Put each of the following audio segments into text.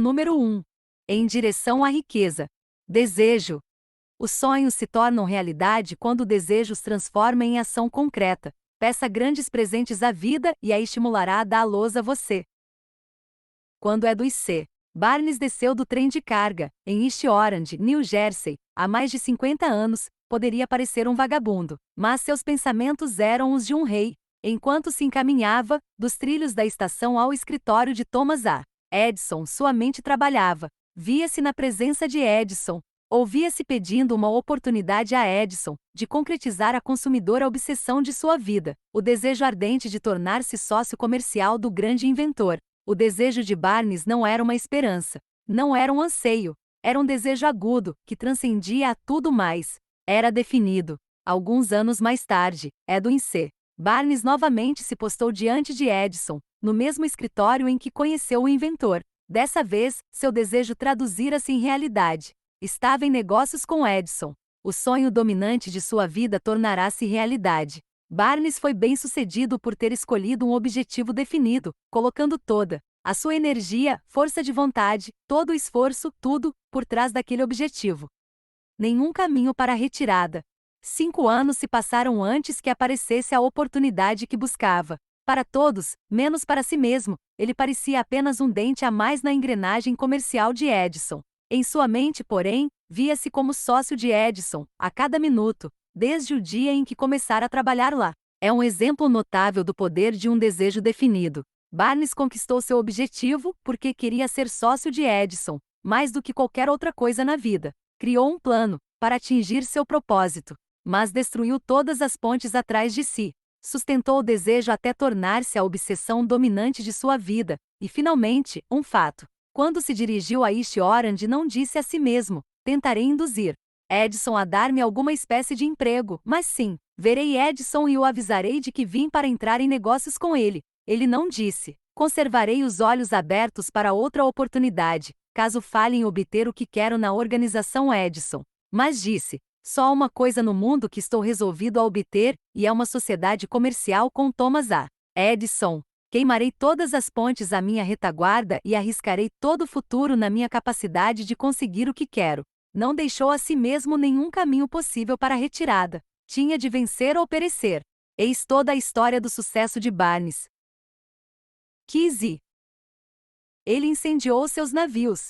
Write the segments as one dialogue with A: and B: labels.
A: Número 1. Em direção à riqueza. Desejo. Os sonhos se tornam realidade quando o desejo os transforma em ação concreta. Peça grandes presentes à vida e a estimulará a dá-los a você. Quando é dos C. Barnes desceu do trem de carga, em East Orange, New Jersey, há mais de 50 anos, poderia parecer um vagabundo, mas seus pensamentos eram os de um rei, enquanto se encaminhava, dos trilhos da estação ao escritório de Thomas A. Edison, sua mente trabalhava. Via-se na presença de Edison. Ouvia-se pedindo uma oportunidade a Edison, de concretizar a consumidora obsessão de sua vida, o desejo ardente de tornar-se sócio comercial do grande inventor. O desejo de Barnes não era uma esperança, não era um anseio, era um desejo agudo, que transcendia a tudo mais. Era definido. Alguns anos mais tarde, Edwin C. Barnes novamente se postou diante de Edison, no mesmo escritório em que conheceu o inventor. Dessa vez, seu desejo traduzira-se em realidade. Estava em negócios com Edison. O sonho dominante de sua vida tornará-se realidade. Barnes foi bem-sucedido por ter escolhido um objetivo definido, colocando toda a sua energia, força de vontade, todo o esforço, tudo, por trás daquele objetivo. Nenhum caminho para a retirada. 5 anos se passaram antes que aparecesse a oportunidade que buscava. Para todos, menos para si mesmo, ele parecia apenas um dente a mais na engrenagem comercial de Edison. Em sua mente, porém, via-se como sócio de Edison, a cada minuto, desde o dia em que começara a trabalhar lá. É um exemplo notável do poder de um desejo definido. Barnes conquistou seu objetivo porque queria ser sócio de Edison, mais do que qualquer outra coisa na vida. Criou um plano para atingir seu propósito, mas destruiu todas as pontes atrás de si. Sustentou o desejo até tornar-se a obsessão dominante de sua vida, e finalmente, um fato. Quando se dirigiu a East Orange, não disse a si mesmo: tentarei induzir Edison a dar-me alguma espécie de emprego, mas sim, verei Edison e o avisarei de que vim para entrar em negócios com ele. Ele não disse: conservarei os olhos abertos para outra oportunidade, caso falhe em obter o que quero na organização Edison. Mas disse: só há uma coisa no mundo que estou resolvido a obter, e é uma sociedade comercial com Thomas A. Edison. Queimarei todas as pontes à minha retaguarda e arriscarei todo o futuro na minha capacidade de conseguir o que quero. Não deixou a si mesmo nenhum caminho possível para a retirada. Tinha de vencer ou perecer. Eis toda a história do sucesso de Barnes. Kizzy. Ele incendiou seus navios.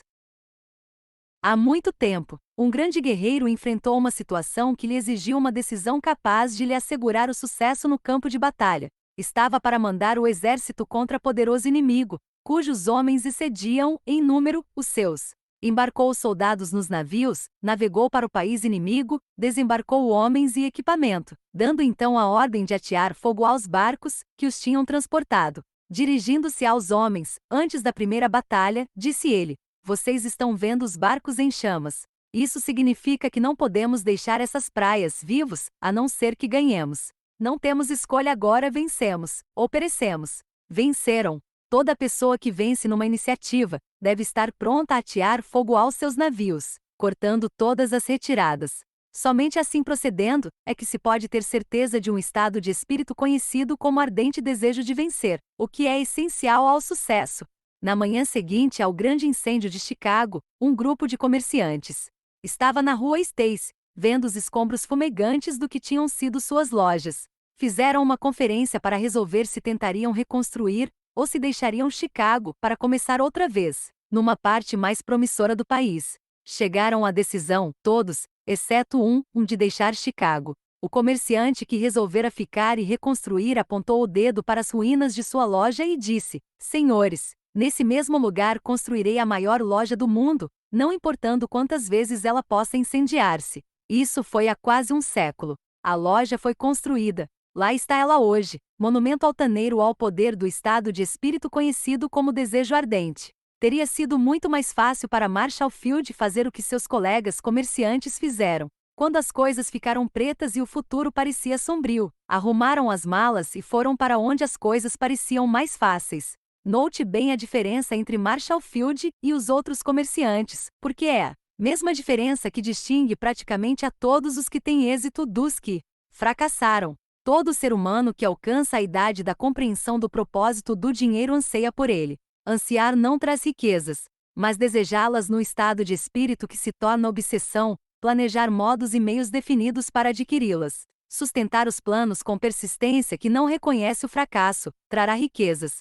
A: Há muito tempo, um grande guerreiro enfrentou uma situação que lhe exigiu uma decisão capaz de lhe assegurar o sucesso no campo de batalha. Estava para mandar o exército contra poderoso inimigo, cujos homens excediam, em número, os seus. Embarcou os soldados nos navios, navegou para o país inimigo, desembarcou homens e equipamento, dando então a ordem de atear fogo aos barcos, que os tinham transportado. Dirigindo-se aos homens, antes da primeira batalha, disse ele: vocês estão vendo os barcos em chamas. Isso significa que não podemos deixar essas praias vivos, a não ser que ganhemos. Não temos escolha agora, vencemos, ou perecemos. Venceram. Toda pessoa que vence numa iniciativa, deve estar pronta a atear fogo aos seus navios, cortando todas as retiradas. Somente assim procedendo, é que se pode ter certeza de um estado de espírito conhecido como ardente desejo de vencer, o que é essencial ao sucesso. Na manhã seguinte ao grande incêndio de Chicago, um grupo de comerciantes estava na rua Stacy, vendo os escombros fumegantes do que tinham sido suas lojas. Fizeram uma conferência para resolver se tentariam reconstruir, ou se deixariam Chicago para começar outra vez, numa parte mais promissora do país. Chegaram à decisão, todos, exceto um de deixar Chicago. O comerciante que resolvera ficar e reconstruir apontou o dedo para as ruínas de sua loja e disse: senhores, nesse mesmo lugar construirei a maior loja do mundo, não importando quantas vezes ela possa incendiar-se. Isso foi há quase um século. A loja foi construída. Lá está ela hoje, monumento altaneiro ao poder do estado de espírito conhecido como desejo ardente. Teria sido muito mais fácil para Marshall Field fazer o que seus colegas comerciantes fizeram. Quando as coisas ficaram pretas e o futuro parecia sombrio, arrumaram as malas e foram para onde as coisas pareciam mais fáceis. Note bem a diferença entre Marshall Field e os outros comerciantes, porque é a mesma diferença que distingue praticamente a todos os que têm êxito dos que fracassaram. Todo ser humano que alcança a idade da compreensão do propósito do dinheiro anseia por ele. Ansiar não traz riquezas. mas desejá-las no estado de espírito que se torna obsessão, planejar modos e meios definidos para adquiri-las. Sustentar os planos com persistência que não reconhece o fracasso, trará riquezas.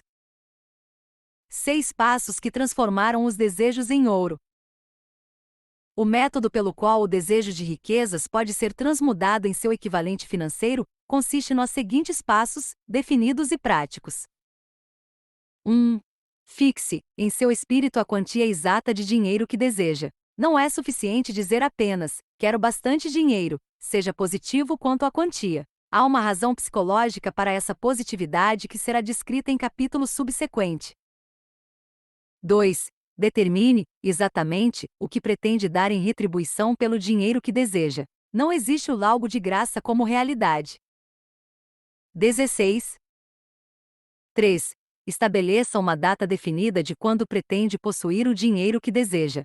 A: 6 passos que transformaram os desejos em ouro. O método pelo qual o desejo de riquezas pode ser transmudado em seu equivalente financeiro consiste nos seguintes passos, definidos e práticos. 1. Fixe, em seu espírito, a quantia exata de dinheiro que deseja. Não é suficiente dizer apenas, quero bastante dinheiro, seja positivo quanto à quantia. Há uma razão psicológica para essa positividade que será descrita em capítulo subsequente. 2. Determine, exatamente, o que pretende dar em retribuição pelo dinheiro que deseja. Não existe o algo de graça como realidade. 16. 3. Estabeleça uma data definida de quando pretende possuir o dinheiro que deseja.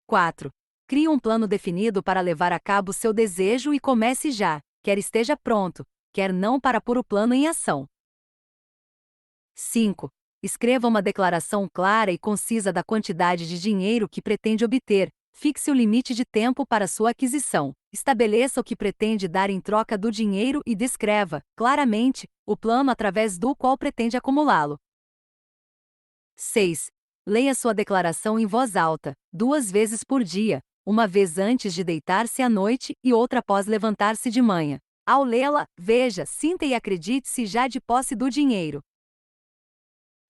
A: 4. Crie um plano definido para levar a cabo seu desejo e comece já, quer esteja pronto, quer não, para pôr o plano em ação. 5. Escreva uma declaração clara e concisa da quantidade de dinheiro que pretende obter, fixe o limite de tempo para sua aquisição, estabeleça o que pretende dar em troca do dinheiro e descreva, claramente, o plano através do qual pretende acumulá-lo. 6. Leia sua declaração em voz alta, 2 vezes por dia, uma vez antes de deitar-se à noite e outra após levantar-se de manhã. Ao lê-la, veja, sinta e acredite-se já de posse do dinheiro.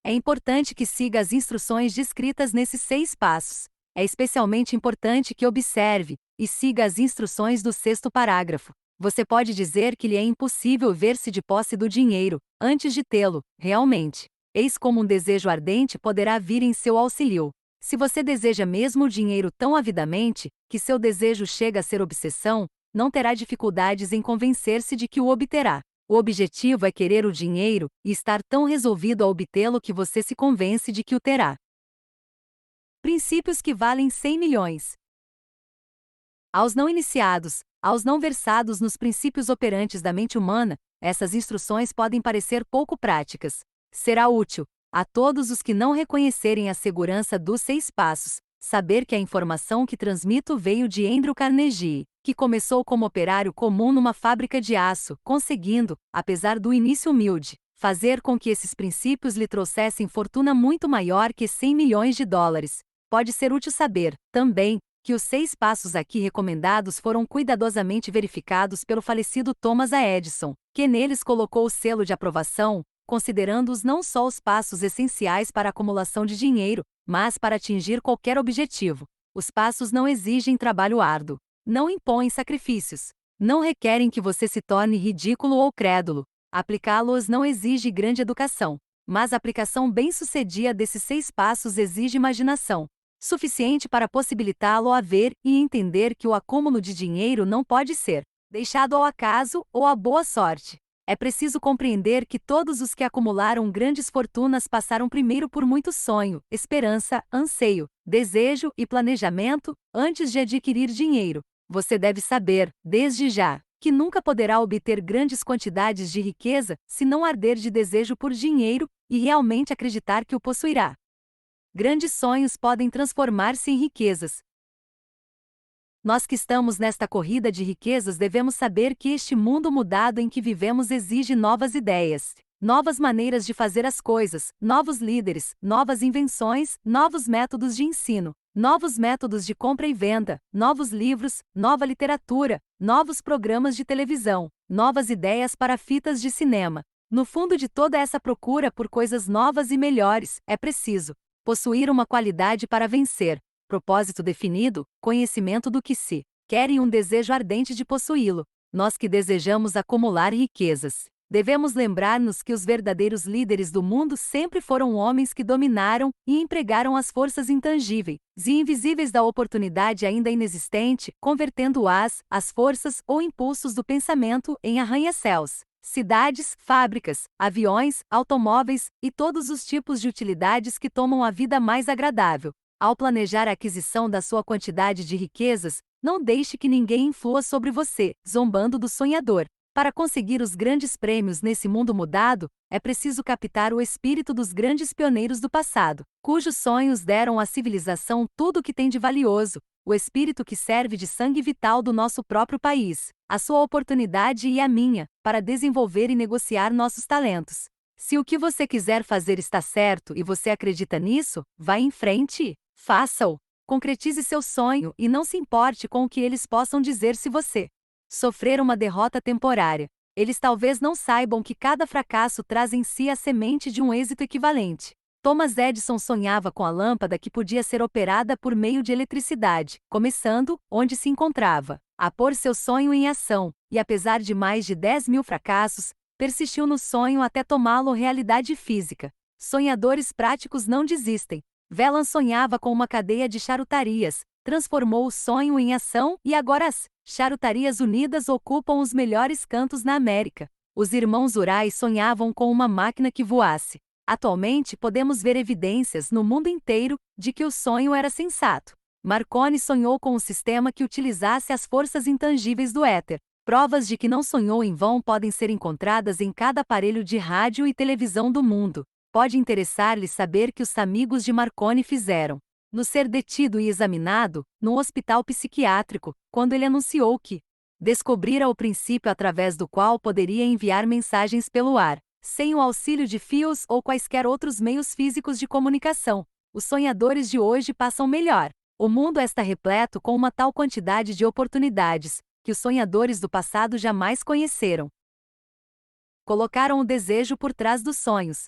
A: É importante que siga as instruções descritas nesses 6 passos. É especialmente importante que observe e siga as instruções do 6º parágrafo. Você pode dizer que lhe é impossível ver-se de posse do dinheiro, antes de tê-lo, realmente. Eis como um desejo ardente poderá vir em seu auxílio. Se você deseja mesmo o dinheiro tão avidamente, que seu desejo chega a ser obsessão, não terá dificuldades em convencer-se de que o obterá. O objetivo é querer o dinheiro e estar tão resolvido a obtê-lo que você se convence de que o terá. Princípios que valem 100 milhões. Aos não iniciados, aos não versados nos princípios operantes da mente humana, essas instruções podem parecer pouco práticas. Será útil, a todos os que não reconhecerem a segurança dos 6 passos, saber que a informação que transmito veio de Andrew Carnegie, que começou como operário comum numa fábrica de aço, conseguindo, apesar do início humilde, fazer com que esses princípios lhe trouxessem fortuna muito maior que 100 milhões de dólares. Pode ser útil saber, também, que os 6 passos aqui recomendados foram cuidadosamente verificados pelo falecido Thomas A. Edison, que neles colocou o selo de aprovação, considerando-os não só os passos essenciais para a acumulação de dinheiro, mas para atingir qualquer objetivo. Os passos não exigem trabalho árduo, não impõem sacrifícios, não requerem que você se torne ridículo ou crédulo. Aplicá-los não exige grande educação, mas a aplicação bem-sucedida desses 6 passos exige imaginação suficiente para possibilitá-lo a ver e entender que o acúmulo de dinheiro não pode ser deixado ao acaso ou à boa sorte. É preciso compreender que todos os que acumularam grandes fortunas passaram primeiro por muito sonho, esperança, anseio, desejo e planejamento antes de adquirir dinheiro. Você deve saber, desde já, que nunca poderá obter grandes quantidades de riqueza se não arder de desejo por dinheiro e realmente acreditar que o possuirá. Grandes sonhos podem transformar-se em riquezas. Nós que estamos nesta corrida de riquezas devemos saber que este mundo mudado em que vivemos exige novas ideias, novas maneiras de fazer as coisas, novos líderes, novas invenções, novos métodos de ensino, novos métodos de compra e venda, novos livros, nova literatura, novos programas de televisão, novas ideias para fitas de cinema. No fundo de toda essa procura por coisas novas e melhores, é preciso possuir uma qualidade para vencer, propósito definido, conhecimento do que se quer e um desejo ardente de possuí-lo. Nós que desejamos acumular riquezas, devemos lembrar-nos que os verdadeiros líderes do mundo sempre foram homens que dominaram e empregaram as forças intangíveis e invisíveis da oportunidade ainda inexistente, convertendo-as, as forças ou impulsos do pensamento, em arranha-céus. Cidades, fábricas, aviões, automóveis e todos os tipos de utilidades que tomam a vida mais agradável. Ao planejar a aquisição da sua quantidade de riquezas, não deixe que ninguém influa sobre você, zombando do sonhador. Para conseguir os grandes prêmios nesse mundo mudado, é preciso captar o espírito dos grandes pioneiros do passado, cujos sonhos deram à civilização tudo o que tem de valioso, o espírito que serve de sangue vital do nosso próprio país, a sua oportunidade e a minha, para desenvolver e negociar nossos talentos. Se o que você quiser fazer está certo e você acredita nisso, vá em frente e faça-o. Concretize seu sonho e não se importe com o que eles possam dizer se você sofrer uma derrota temporária. Eles talvez não saibam que cada fracasso traz em si a semente de um êxito equivalente. Thomas Edison sonhava com a lâmpada que podia ser operada por meio de eletricidade, começando, onde se encontrava, a pôr seu sonho em ação, e apesar de mais de 10.000 fracassos, persistiu no sonho até tomá-lo realidade física. Sonhadores práticos não desistem. Velan sonhava com uma cadeia de charutarias, transformou o sonho em ação e agora as charutarias unidas ocupam os melhores cantos na América. Os irmãos Urais sonhavam com uma máquina que voasse. Atualmente podemos ver evidências no mundo inteiro de que o sonho era sensato. Marconi sonhou com um sistema que utilizasse as forças intangíveis do éter. Provas de que não sonhou em vão podem ser encontradas em cada aparelho de rádio e televisão do mundo. Pode interessar-lhe saber que os amigos de Marconi fizeram. No ser detido e examinado, num hospital psiquiátrico, quando ele anunciou que descobrira o princípio através do qual poderia enviar mensagens pelo ar, sem o auxílio de fios ou quaisquer outros meios físicos de comunicação. Os sonhadores de hoje passam melhor. O mundo está repleto com uma tal quantidade de oportunidades, que os sonhadores do passado jamais conheceram. Colocaram o desejo por trás dos sonhos.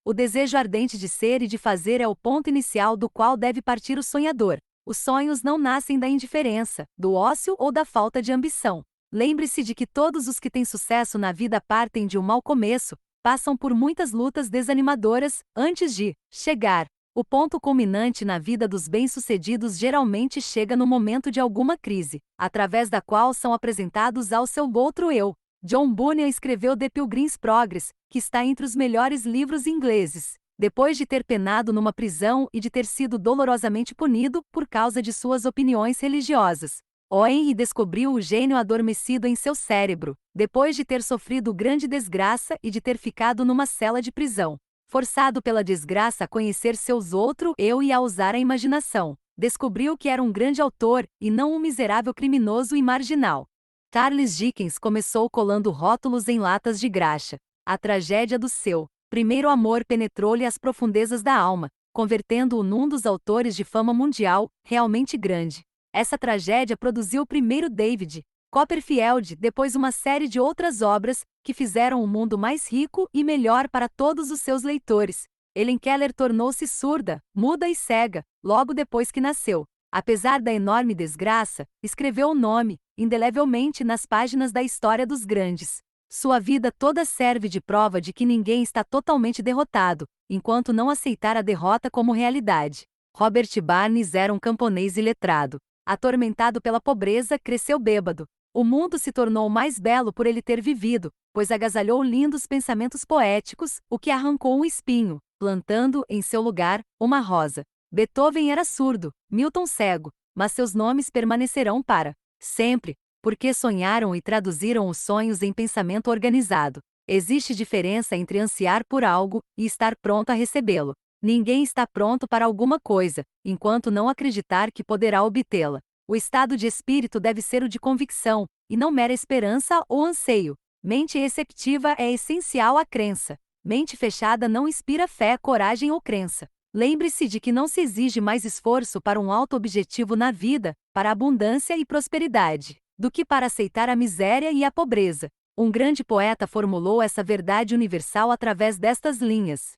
A: O desejo ardente de ser e de fazer é o ponto inicial do qual deve partir o sonhador. Os sonhos não nascem da indiferença, do ócio ou da falta de ambição. Lembre-se de que todos os que têm sucesso na vida partem de um mau começo, passam por muitas lutas desanimadoras, antes de chegar. O ponto culminante na vida dos bem-sucedidos geralmente chega no momento de alguma crise, através da qual são apresentados ao seu outro eu. John Bunyan escreveu The Pilgrim's Progress, que está entre os melhores livros ingleses. Depois de ter penado numa prisão e de ter sido dolorosamente punido por causa de suas opiniões religiosas, Henry descobriu o gênio adormecido em seu cérebro, depois de ter sofrido grande desgraça e de ter ficado numa cela de prisão. Forçado pela desgraça a conhecer seus outro eu e a usar a imaginação, descobriu que era um grande autor e não um miserável criminoso e marginal. Charles Dickens começou colando rótulos em latas de graxa. A tragédia do seu primeiro amor penetrou-lhe as profundezas da alma, convertendo-o num dos autores de fama mundial, realmente grande. Essa tragédia produziu primeiro David Copperfield, depois uma série de outras obras, que fizeram o mundo mais rico e melhor para todos os seus leitores. Helen Keller tornou-se surda, muda e cega, logo depois que nasceu. Apesar da enorme desgraça, escreveu o nome, indelevelmente nas páginas da história dos grandes. Sua vida toda serve de prova de que ninguém está totalmente derrotado, enquanto não aceitar a derrota como realidade. Robert Barnes era um camponês iletrado. Atormentado pela pobreza, cresceu bêbado. O mundo se tornou mais belo por ele ter vivido, pois agasalhou lindos pensamentos poéticos, o que arrancou um espinho, plantando, em seu lugar, uma rosa. Beethoven era surdo, Milton cego, mas seus nomes permanecerão para sempre, porque sonharam e traduziram os sonhos em pensamento organizado. Existe diferença entre ansiar por algo e estar pronto a recebê-lo. Ninguém está pronto para alguma coisa, enquanto não acreditar que poderá obtê-la. O estado de espírito deve ser o de convicção, e não mera esperança ou anseio. Mente receptiva é essencial à crença. Mente fechada não inspira fé, coragem ou crença. Lembre-se de que não se exige mais esforço para um alto objetivo na vida, para a abundância e prosperidade, do que para aceitar a miséria e a pobreza. Um grande poeta formulou essa verdade universal através destas linhas.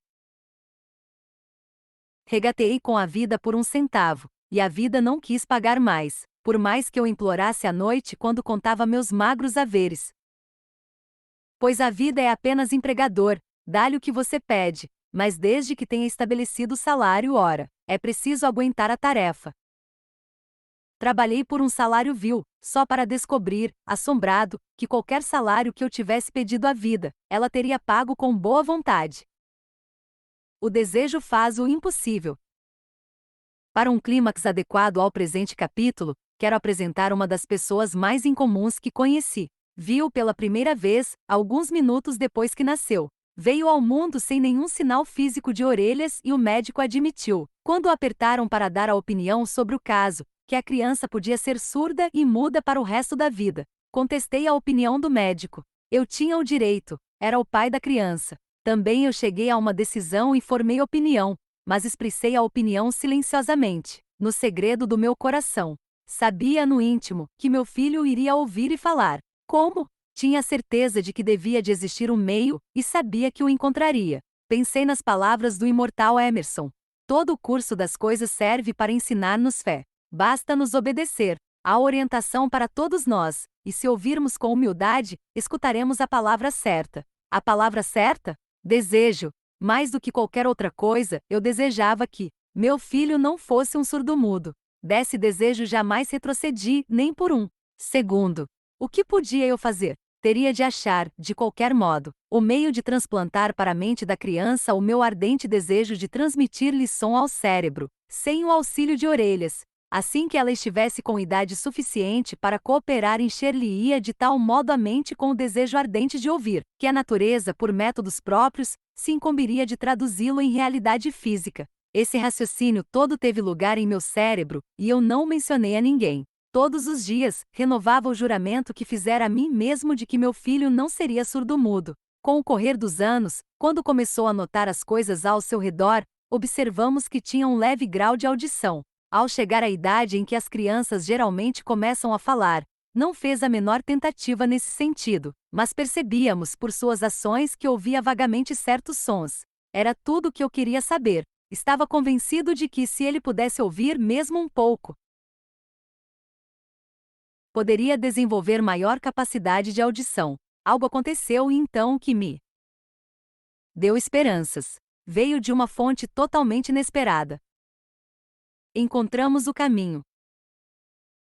A: Regateei com a vida por 1 centavo, e a vida não quis pagar mais, por mais que eu implorasse à noite quando contava meus magros haveres. Pois a vida é apenas empregador, dá-lhe o que você pede, mas desde que tenha estabelecido o salário, ora, é preciso aguentar a tarefa. Trabalhei por um salário vil, só para descobrir, assombrado, que qualquer salário que eu tivesse pedido à vida, ela teria pago com boa vontade. O desejo faz o impossível. Para um clímax adequado ao presente capítulo, quero apresentar uma das pessoas mais incomuns que conheci. Viu pela primeira vez, alguns minutos depois que nasceu. Veio ao mundo sem nenhum sinal físico de orelhas e o médico admitiu, quando o apertaram para dar a opinião sobre o caso, que a criança podia ser surda e muda para o resto da vida. Contestei a opinião do médico. Eu tinha o direito, era o pai da criança. Também eu cheguei a uma decisão e formei opinião, mas expressei a opinião silenciosamente, no segredo do meu coração. Sabia no íntimo que meu filho iria ouvir e falar. Como? Tinha certeza de que devia de existir um meio, e sabia que o encontraria. Pensei nas palavras do imortal Emerson. Todo o curso das coisas serve para ensinar-nos fé. Basta nos obedecer. Há orientação para todos nós, e se ouvirmos com humildade, escutaremos a palavra certa. A palavra certa? Desejo. Mais do que qualquer outra coisa, eu desejava que meu filho não fosse um surdo-mudo. Desse desejo jamais retrocedi, nem por um segundo. O que podia eu fazer? Teria de achar, de qualquer modo, o meio de transplantar para a mente da criança o meu ardente desejo de transmitir-lhe som ao cérebro, sem o auxílio de orelhas. Assim que ela estivesse com idade suficiente para cooperar, encher-lhe-ia de tal modo a mente com o desejo ardente de ouvir, que a natureza, por métodos próprios, se incumbiria de traduzi-lo em realidade física. Esse raciocínio todo teve lugar em meu cérebro, e eu não o mencionei a ninguém. Todos os dias, renovava o juramento que fizera a mim mesmo de que meu filho não seria surdo-mudo. Com o correr dos anos, quando começou a notar as coisas ao seu redor, observamos que tinha um leve grau de audição. Ao chegar à idade em que as crianças geralmente começam a falar, não fez a menor tentativa nesse sentido, mas percebíamos por suas ações que ouvia vagamente certos sons. Era tudo o que eu queria saber. Estava convencido de que, se ele pudesse ouvir mesmo um pouco, poderia desenvolver maior capacidade de audição. Algo aconteceu e então que me deu esperanças. Veio de uma fonte totalmente inesperada. Encontramos o caminho.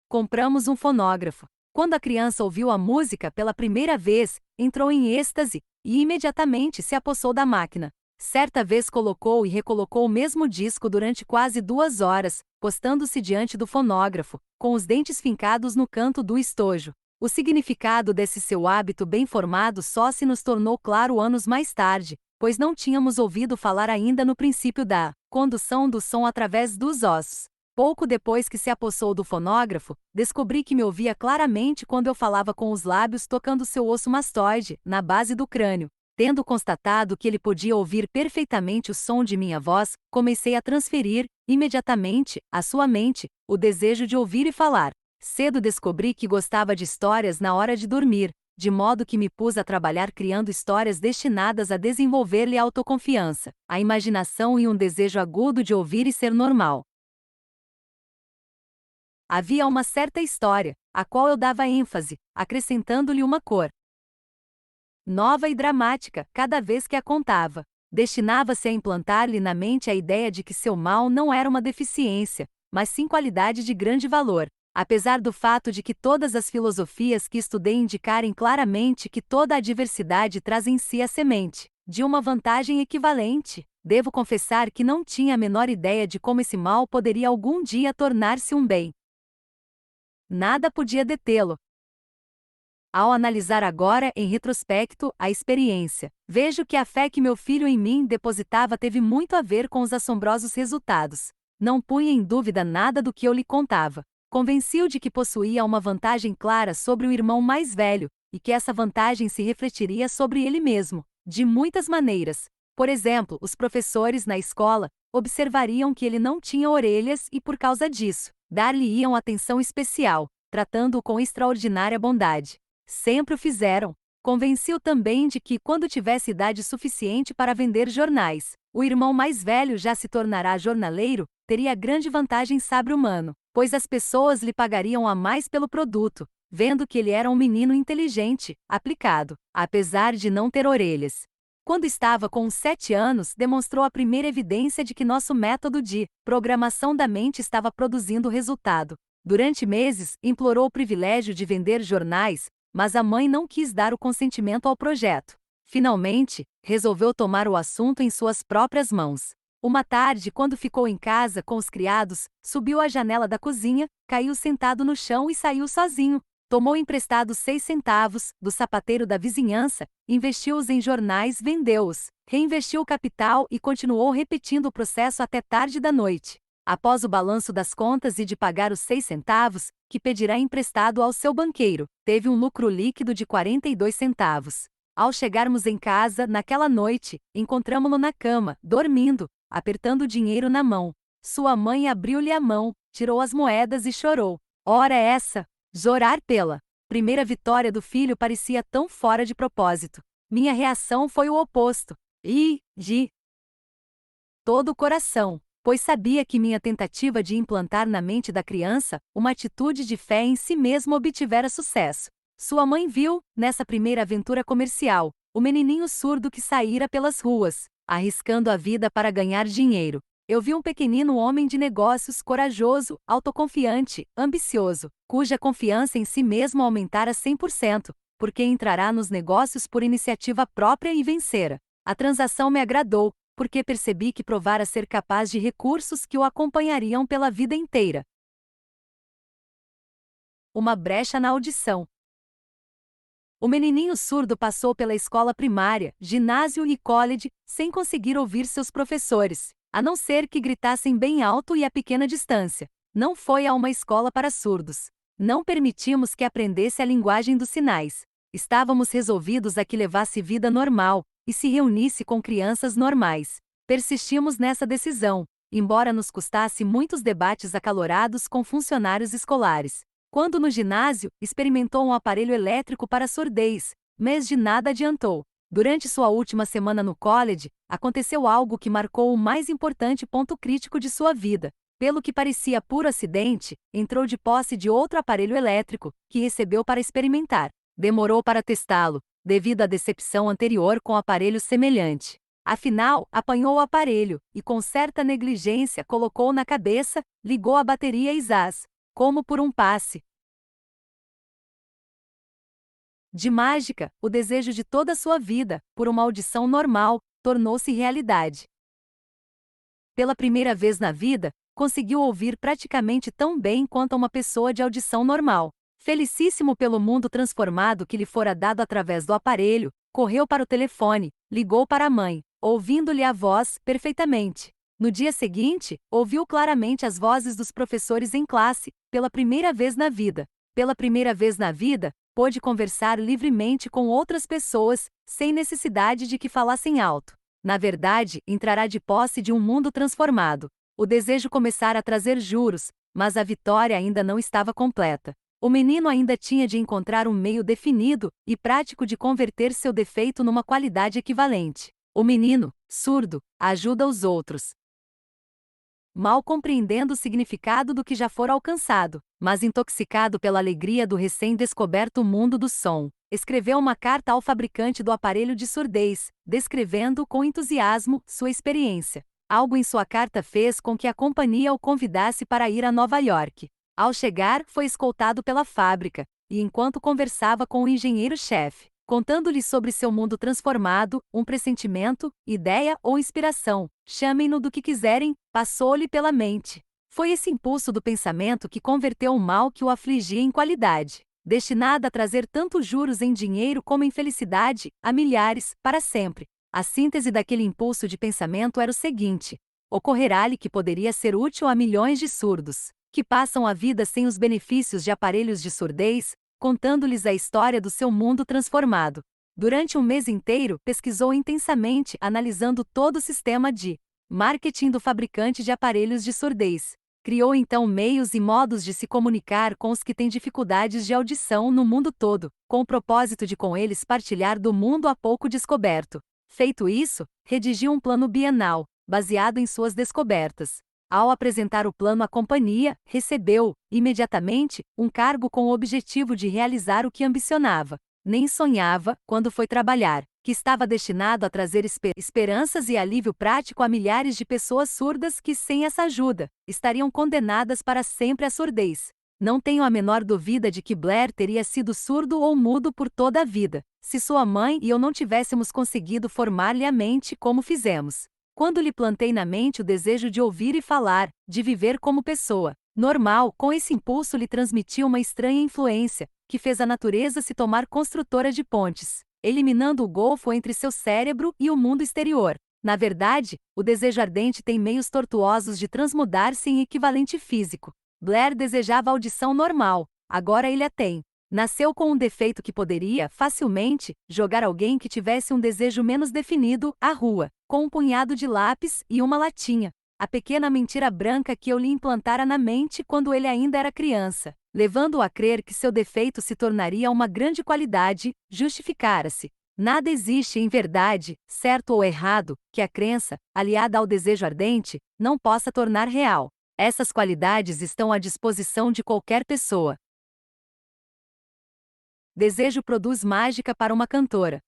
A: Compramos um fonógrafo. Quando a criança ouviu a música pela primeira vez, entrou em êxtase e imediatamente se apossou da máquina. Certa vez colocou e recolocou o mesmo disco durante quase 2 horas, postando-se diante do fonógrafo, com os dentes fincados no canto do estojo. O significado desse seu hábito bem formado só se nos tornou claro anos mais tarde, pois não tínhamos ouvido falar ainda no princípio da condução do som através dos ossos. Pouco depois que se apossou do fonógrafo, descobri que me ouvia claramente quando eu falava com os lábios tocando seu osso mastoide, na base do crânio. Tendo constatado que ele podia ouvir perfeitamente o som de minha voz, comecei a transferir, imediatamente, à sua mente, o desejo de ouvir e falar. Cedo descobri que gostava de histórias na hora de dormir, de modo que me pus a trabalhar criando histórias destinadas a desenvolver-lhe a autoconfiança, a imaginação e um desejo agudo de ouvir e ser normal. Havia uma certa história, a qual eu dava ênfase, acrescentando-lhe uma cor nova e dramática, cada vez que a contava. Destinava-se a implantar-lhe na mente a ideia de que seu mal não era uma deficiência, mas sim qualidade de grande valor. Apesar do fato de que todas as filosofias que estudei indicarem claramente que toda a diversidade traz em si a semente de uma vantagem equivalente, devo confessar que não tinha a menor ideia de como esse mal poderia algum dia tornar-se um bem. Nada podia detê-lo. Ao analisar agora, em retrospecto, a experiência, vejo que a fé que meu filho em mim depositava teve muito a ver com os assombrosos resultados. Não punha em dúvida nada do que eu lhe contava. Convenci-o de que possuía uma vantagem clara sobre o irmão mais velho, e que essa vantagem se refletiria sobre ele mesmo, de muitas maneiras. Por exemplo, os professores na escola observariam que ele não tinha orelhas e, por causa disso, dar-lhe-iam atenção especial, tratando-o com extraordinária bondade. Sempre o fizeram. Convenci-o também de que, quando tivesse idade suficiente para vender jornais, o irmão mais velho já se tornará jornaleiro, teria grande vantagem sabre-humano, pois as pessoas lhe pagariam a mais pelo produto, vendo que ele era um menino inteligente, aplicado, apesar de não ter orelhas. Quando estava com uns 7 anos, demonstrou a primeira evidência de que nosso método de programação da mente estava produzindo resultado. Durante meses, implorou o privilégio de vender jornais, mas a mãe não quis dar o consentimento ao projeto. Finalmente, resolveu tomar o assunto em suas próprias mãos. Uma tarde, quando ficou em casa com os criados, subiu à janela da cozinha, caiu sentado no chão e saiu sozinho. Tomou emprestado 6 centavos do sapateiro da vizinhança, investiu-os em jornais, vendeu-os, reinvestiu o capital e continuou repetindo o processo até tarde da noite. Após o balanço das contas e de pagar os 6 centavos, que pedirá emprestado ao seu banqueiro, teve um lucro líquido de 42 centavos. Ao chegarmos em casa, naquela noite, encontramo-lo na cama, dormindo, apertando o dinheiro na mão. Sua mãe abriu-lhe a mão, tirou as moedas e chorou. Ora essa! Chorar pela primeira vitória do filho parecia tão fora de propósito. Minha reação foi o oposto. De todo o coração, pois sabia que minha tentativa de implantar na mente da criança uma atitude de fé em si mesmo obtivera sucesso. Sua mãe viu, nessa primeira aventura comercial, o menininho surdo que saíra pelas ruas, arriscando a vida para ganhar dinheiro. Eu vi um pequenino homem de negócios corajoso, autoconfiante, ambicioso, cuja confiança em si mesmo aumentara 100%, porque entrará nos negócios por iniciativa própria e vencera. A transação me agradou, porque percebi que provara ser capaz de recursos que o acompanhariam pela vida inteira. Uma brecha na audição. O menininho surdo passou pela escola primária, ginásio e college, sem conseguir ouvir seus professores, a não ser que gritassem bem alto e a pequena distância. Não foi a uma escola para surdos. Não permitimos que aprendesse a linguagem dos sinais. Estávamos resolvidos a que levasse vida normal e se reunisse com crianças normais. Persistimos nessa decisão, embora nos custasse muitos debates acalorados com funcionários escolares. Quando no ginásio, experimentou um aparelho elétrico para surdez, mas de nada adiantou. Durante sua última semana no college, aconteceu algo que marcou o mais importante ponto crítico de sua vida. Pelo que parecia puro acidente, entrou de posse de outro aparelho elétrico, que recebeu para experimentar. Demorou para testá-lo, devido à decepção anterior com aparelho semelhante. Afinal, apanhou o aparelho, e com certa negligência colocou na cabeça, ligou a bateria e zás, como por um passe de mágica, o desejo de toda a sua vida, por uma audição normal, tornou-se realidade. Pela primeira vez na vida, conseguiu ouvir praticamente tão bem quanto uma pessoa de audição normal. Felicíssimo pelo mundo transformado que lhe fora dado através do aparelho, correu para o telefone, ligou para a mãe, ouvindo-lhe a voz perfeitamente. No dia seguinte, ouviu claramente as vozes dos professores em classe, pela primeira vez na vida. Pela primeira vez na vida, pôde conversar livremente com outras pessoas, sem necessidade de que falassem alto. Na verdade, entrará de posse de um mundo transformado. O desejo começara a trazer juros, mas a vitória ainda não estava completa. O menino ainda tinha de encontrar um meio definido e prático de converter seu defeito numa qualidade equivalente. O menino, surdo, ajuda os outros, mal compreendendo o significado do que já fora alcançado, mas intoxicado pela alegria do recém-descoberto mundo do som, escreveu uma carta ao fabricante do aparelho de surdez, descrevendo com entusiasmo sua experiência. Algo em sua carta fez com que a companhia o convidasse para ir a Nova York. Ao chegar, foi escoltado pela fábrica, e enquanto conversava com o engenheiro-chefe, contando-lhe sobre seu mundo transformado, um pressentimento, ideia ou inspiração, chamem-no do que quiserem, passou-lhe pela mente. Foi esse impulso do pensamento que converteu o mal que o afligia em qualidade, destinada a trazer tanto juros em dinheiro como em felicidade, a milhares, para sempre. A síntese daquele impulso de pensamento era o seguinte: ocorrerá-lhe que poderia ser útil a milhões de surdos, que passam a vida sem os benefícios de aparelhos de surdez, contando-lhes a história do seu mundo transformado. Durante um mês inteiro, pesquisou intensamente, analisando todo o sistema de marketing do fabricante de aparelhos de surdez. Criou então meios e modos de se comunicar com os que têm dificuldades de audição no mundo todo, com o propósito de com eles partilhar do mundo há pouco descoberto. Feito isso, redigiu um plano bienal, baseado em suas descobertas. Ao apresentar o plano à companhia, recebeu, imediatamente, um cargo com o objetivo de realizar o que ambicionava. Nem sonhava, quando foi trabalhar, que estava destinado a trazer esperanças e alívio prático a milhares de pessoas surdas que, sem essa ajuda, estariam condenadas para sempre à surdez. Não tenho a menor dúvida de que Blair teria sido surdo ou mudo por toda a vida, se sua mãe e eu não tivéssemos conseguido formar-lhe a mente como fizemos. Quando lhe plantei na mente o desejo de ouvir e falar, de viver como pessoa normal, com esse impulso lhe transmitia uma estranha influência, que fez a natureza se tornar construtora de pontes, eliminando o golfo entre seu cérebro e o mundo exterior. Na verdade, o desejo ardente tem meios tortuosos de transmudar-se em equivalente físico. Blair desejava audição normal, agora ele a tem. Nasceu com um defeito que poderia, facilmente, jogar alguém que tivesse um desejo menos definido à rua, com um punhado de lápis e uma latinha. A pequena mentira branca que eu lhe implantara na mente quando ele ainda era criança, levando-o a crer que seu defeito se tornaria uma grande qualidade, justificara-se. Nada existe em verdade, certo ou errado, que a crença, aliada ao desejo ardente, não possa tornar real. Essas qualidades estão à disposição de qualquer pessoa. Desejo produz mágica para uma cantora.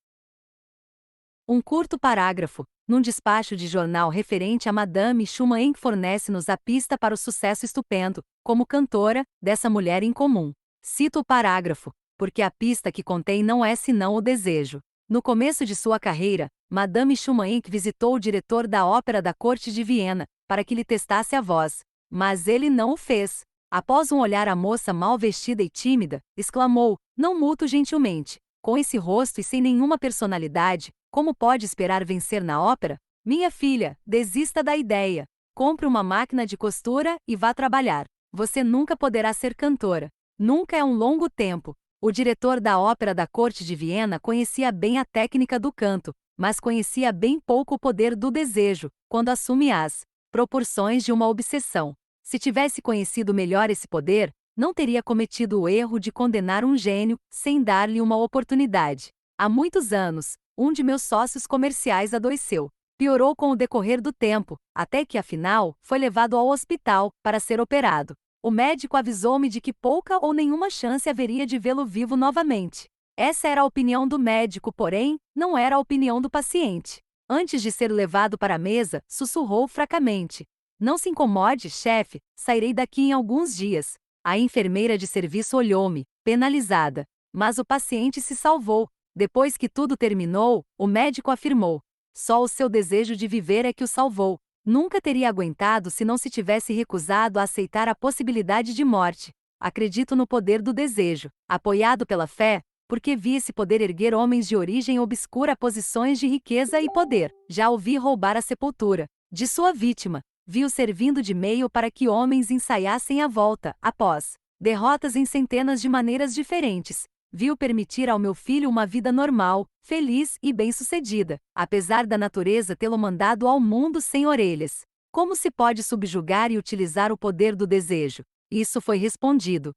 A: Um curto parágrafo, num despacho de jornal referente a Madame Schumann fornece-nos a pista para o sucesso estupendo, como cantora, dessa mulher incomum. Cito o parágrafo, porque a pista que contém não é senão o desejo. No começo de sua carreira, Madame Schumann visitou o diretor da Ópera da Corte de Viena, para que lhe testasse a voz. Mas ele não o fez. Após um olhar à moça mal vestida e tímida, exclamou, não muito gentilmente, com esse rosto e sem nenhuma personalidade, como pode esperar vencer na ópera? Minha filha, desista da ideia. Compre uma máquina de costura e vá trabalhar. Você nunca poderá ser cantora. Nunca é um longo tempo. O diretor da Ópera da Corte de Viena conhecia bem a técnica do canto, mas conhecia bem pouco o poder do desejo, quando assume as proporções de uma obsessão. Se tivesse conhecido melhor esse poder, não teria cometido o erro de condenar um gênio, sem dar-lhe uma oportunidade. Há muitos anos, um de meus sócios comerciais adoeceu. Piorou com o decorrer do tempo, até que, afinal, foi levado ao hospital, para ser operado. O médico avisou-me de que pouca ou nenhuma chance haveria de vê-lo vivo novamente. Essa era a opinião do médico, porém, não era a opinião do paciente. Antes de ser levado para a mesa, sussurrou fracamente. Não se incomode, chefe, sairei daqui em alguns dias. A enfermeira de serviço olhou-me, penalizada. Mas o paciente se salvou. Depois que tudo terminou, o médico afirmou. Só o seu desejo de viver é que o salvou. Nunca teria aguentado se não se tivesse recusado a aceitar a possibilidade de morte. Acredito no poder do desejo, apoiado pela fé, porque vi esse poder erguer homens de origem obscura a posições de riqueza e poder. Já o vi roubar a sepultura de sua vítima. Vi-o servindo de meio para que homens ensaiassem a volta, após derrotas em centenas de maneiras diferentes. Vi-o permitir ao meu filho uma vida normal, feliz e bem-sucedida, apesar da natureza tê-lo mandado ao mundo sem orelhas. Como se pode subjugar e utilizar o poder do desejo? Isso foi respondido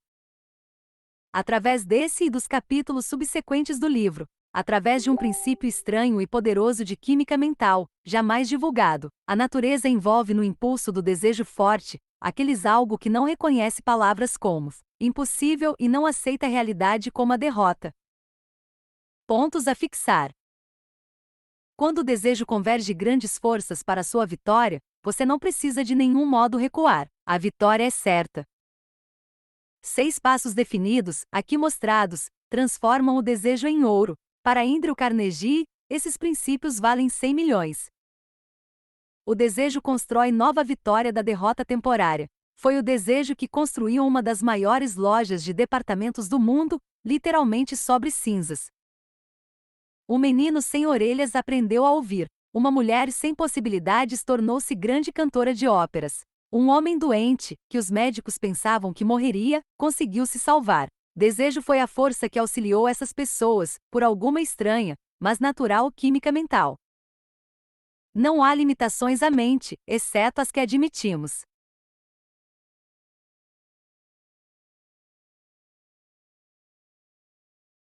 A: através desse e dos capítulos subsequentes do livro, através de um princípio estranho e poderoso de química mental, jamais divulgado. A natureza envolve no impulso do desejo forte, aqueles algo que não reconhece palavras como impossível e não aceita a realidade como a derrota. Pontos a fixar. Quando o desejo converge grandes forças para sua vitória, você não precisa de nenhum modo recuar. A vitória é certa. 6 passos definidos, aqui mostrados, transformam o desejo em ouro. Para Andrew Carnegie, esses princípios valem 100 milhões. O desejo constrói nova vitória da derrota temporária. Foi o desejo que construiu uma das maiores lojas de departamentos do mundo, literalmente sobre cinzas. Um menino sem orelhas aprendeu a ouvir. Uma mulher sem possibilidades tornou-se grande cantora de óperas. Um homem doente, que os médicos pensavam que morreria, conseguiu se salvar. Desejo foi a força que auxiliou essas pessoas, por alguma estranha, mas natural química mental. Não há limitações à mente, exceto as que admitimos.